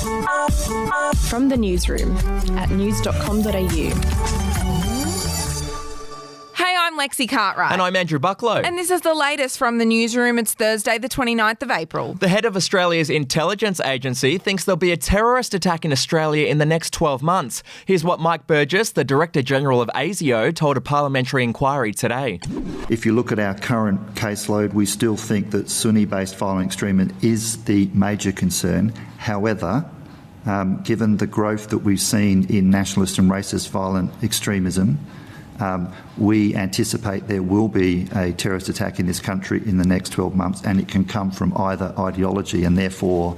From the newsroom at news.com.au. Hey, I'm Lexi Cartwright. And I'm Andrew Bucklow. And this is the latest from the newsroom. It's Thursday, the 29th of April. The head of Australia's intelligence agency thinks there'll be a terrorist attack in Australia in the next 12 months. Here's what Mike Burgess, the Director General of ASIO, told a parliamentary inquiry today. If you look at our current caseload, we still think that Sunni-based violent extremism is the major concern. However, given the growth that we've seen in nationalist and racist violent extremism, we anticipate there will be a terrorist attack in this country in the next 12 months, and it can come from either ideology, and therefore,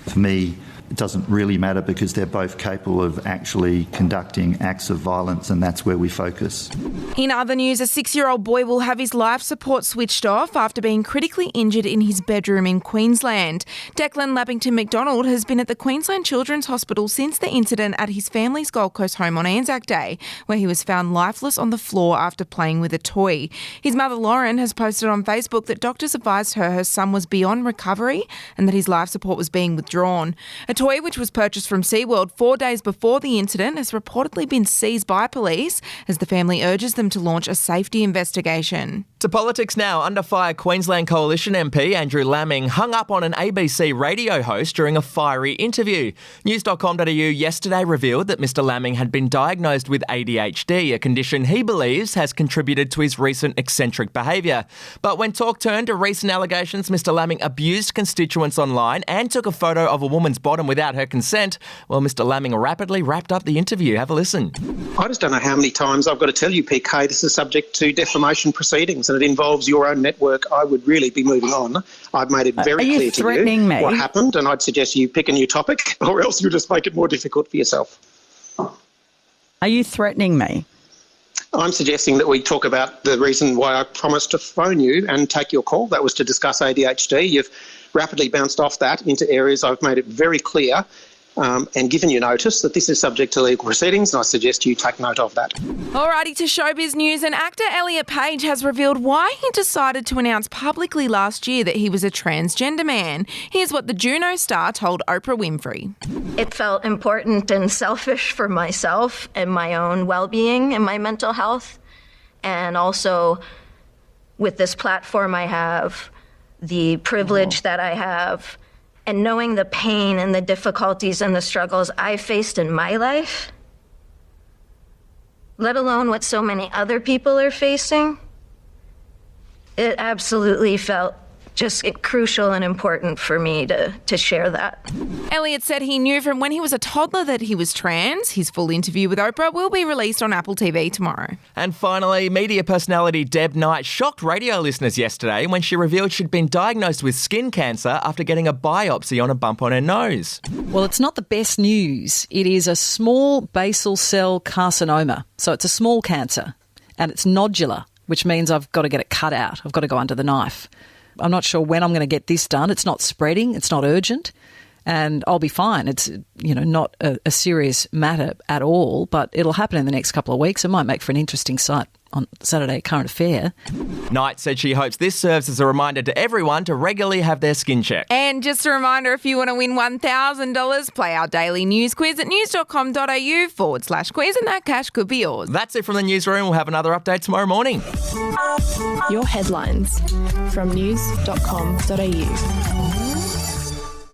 for me, it doesn't really matter because they're both capable of actually conducting acts of violence, and that's where we focus. In other news, a 6-year-old boy will have his life support switched off after being critically injured in his bedroom in Queensland. Declan Lappington McDonald has been at the Queensland Children's Hospital since the incident at his family's Gold Coast home on Anzac Day, where he was found lifeless on the floor after playing with a toy. His mother Lauren has posted on Facebook that doctors advised her son was beyond recovery and that his life support was being withdrawn. A toy which was purchased from SeaWorld 4 days before the incident has reportedly been seized by police as the family urges them to launch a safety investigation. To politics now. Under fire, Queensland Coalition MP Andrew Laming hung up on an ABC radio host during a fiery interview. News.com.au yesterday revealed that Mr Laming had been diagnosed with ADHD, a condition he believes has contributed to his recent eccentric behaviour. But when talk turned to recent allegations, Mr Laming abused constituents online and took a photo of a woman's bottom without her consent, well, Mr Laming rapidly wrapped up the interview. Have a listen. I just don't know how many times I've got to tell you, PK, this is subject to defamation proceedings and it involves your own network. I would really be moving on. I've made it very clear to you what happened, and I'd suggest you pick a new topic or else you'll just make it more difficult for yourself. Are you threatening me? I'm suggesting that we talk about the reason why I promised to phone you and take your call. That was to discuss ADHD. You've rapidly bounced off that into areas I've made it very clear and given you notice that this is subject to legal proceedings, and I suggest you take note of that. Alrighty, to showbiz news, and actor Elliot Page has revealed why he decided to announce publicly last year that he was a transgender man. Here's what the Juno star told Oprah Winfrey. It felt important and selfish for myself and my own well-being and my mental health, and also with this platform I have, the privilege that I have, and knowing the pain and the difficulties and the struggles I faced in my life, let alone what so many other people are facing, it absolutely felt just crucial and important for me to share that. Elliot said he knew from when he was a toddler that he was trans. His full interview with Oprah will be released on Apple TV tomorrow. And finally, media personality Deb Knight shocked radio listeners yesterday when she revealed she'd been diagnosed with skin cancer after getting a biopsy on a bump on her nose. Well, it's not the best news. It is a small basal cell carcinoma. So it's a small cancer and it's nodular, which means I've got to get it cut out. I've got to go under the knife. I'm not sure when I'm going to get this done. It's not spreading. It's not urgent. And I'll be fine. It's, not a serious matter at all, but it'll happen in the next couple of weeks. It might make for an interesting sight on Saturday Current Affair. Knight said she hopes this serves as a reminder to everyone to regularly have their skin checked. And just a reminder, if you want to win $1,000, play our daily news quiz at news.com.au/quiz, and that cash could be yours. That's it from the newsroom. We'll have another update tomorrow morning. Your headlines from news.com.au.